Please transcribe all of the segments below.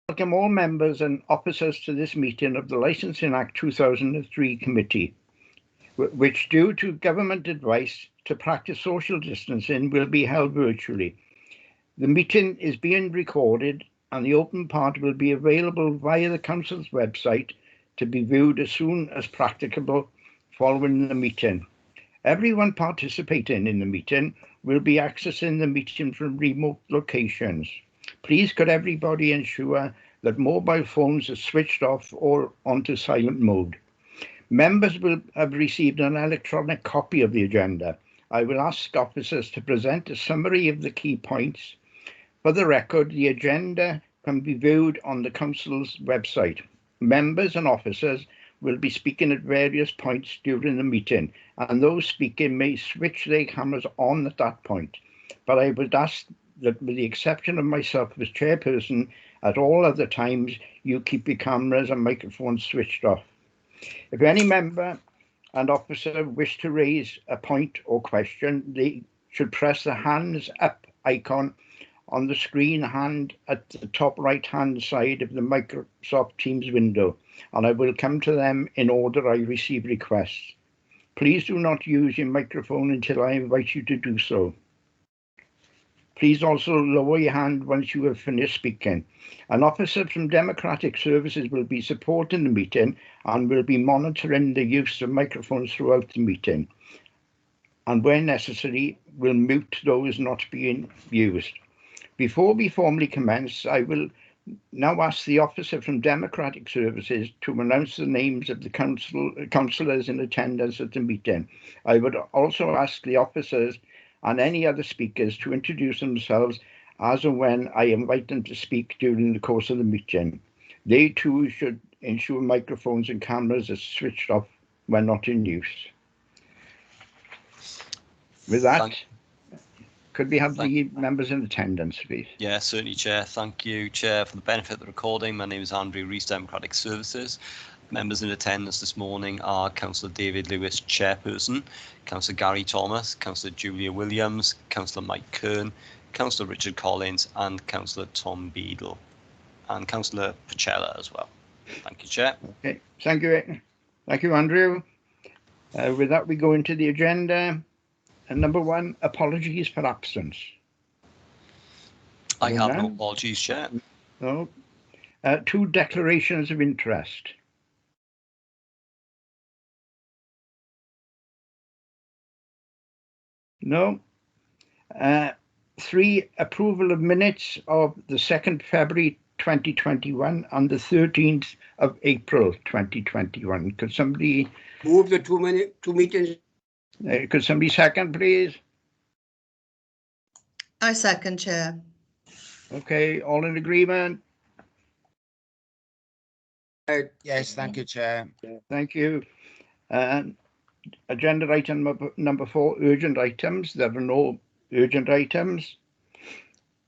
welcome all members and officers to this meeting of the Licensing Act 2003 Committee, which, due to government advice to practice social distancing, will be held virtually. The meeting is being recorded and the open part will be available via the Council's website to be viewed as soon as practicable following the meeting. Everyone participating in the meeting will be accessing the meeting from remote locations. Please could everybody ensure that mobile phones are switched off or onto silent mode. Members will have received an electronic copy of the agenda. I will ask officers to present a summary of the key points. For the record, the agenda can be viewed on the Council's website. Members and officers will be speaking at various points during the meeting, and those speaking may switch their cameras on at that point. But I would ask that, with the exception of myself as chairperson, at all other times you keep your cameras and microphones switched off. If any member and officer wish to raise a point or question, they should press the hands up icon on the screen hand at the top right hand side of the Microsoft Teams window, and I will come to them in order I receive requests. Please do not use your microphone until I invite you to do so. Please also lower your hand once you have finished speaking. An officer from Democratic Services will be supporting the meeting and will be monitoring the use of microphones throughout the meeting, and where necessary will mute those not being used. Before we formally commence, I will now ask the officer from Democratic Services to announce the names of the councillors in attendance at the meeting. I would also ask the officers and any other speakers to introduce themselves as and when I invite them to speak during the course of the meeting. They too should ensure microphones and cameras are switched off when not in use. With that, could we have the members in attendance, please? Yeah, certainly, Chair. Thank you, Chair. For the benefit of the recording, my name is Andrew Rees, Democratic Services. Members in attendance this morning are Councillor David Lewis, Chairperson, Councillor Gary Thomas, Councillor Julia Williams, Councillor Mike Kern, Councillor Richard Collins, and Councillor Tom Beadle, and Councillor Pachella as well. Thank you, Chair. Okay, thank you. Thank you, Andrew. With that, we go into the agenda. And number one, apologies for absence. I have no apologies, Chair. No. Two declarations of interest. No. Three, approval of minutes of the 2nd February 2021 and the 13th of April 2021. Could somebody move the two meetings? Could somebody second, please? I second, Chair. Okay, all in agreement? Yes, thank you, Chair. Thank you. Agenda item number 4, urgent items. There are no urgent items.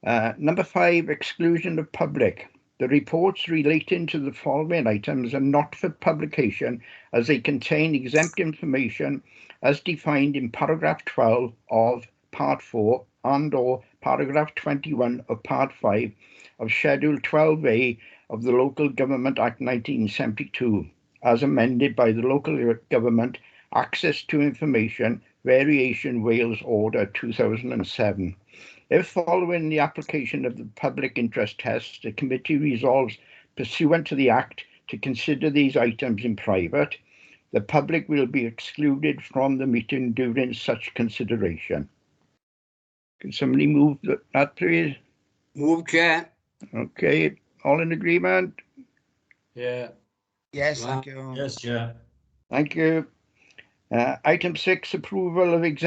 Number 5, exclusion of public. The reports relating to the following items are not for publication as they contain exempt information as defined in paragraph 12 of part 4 and/or paragraph 21 of part 5 of Schedule 12A of the Local Government Act 1972, as amended by the Local Government Access to Information Variation Wales Order 2007. If, following the application of the public interest test, the committee resolves pursuant to the Act to consider these items in private, the public will be excluded from the meeting during such consideration. Can somebody move that, please? Move, Chair. Okay, all in agreement? Yeah. Yes, thank you. Yes, Chair. Thank you. Item 6, approval of exempt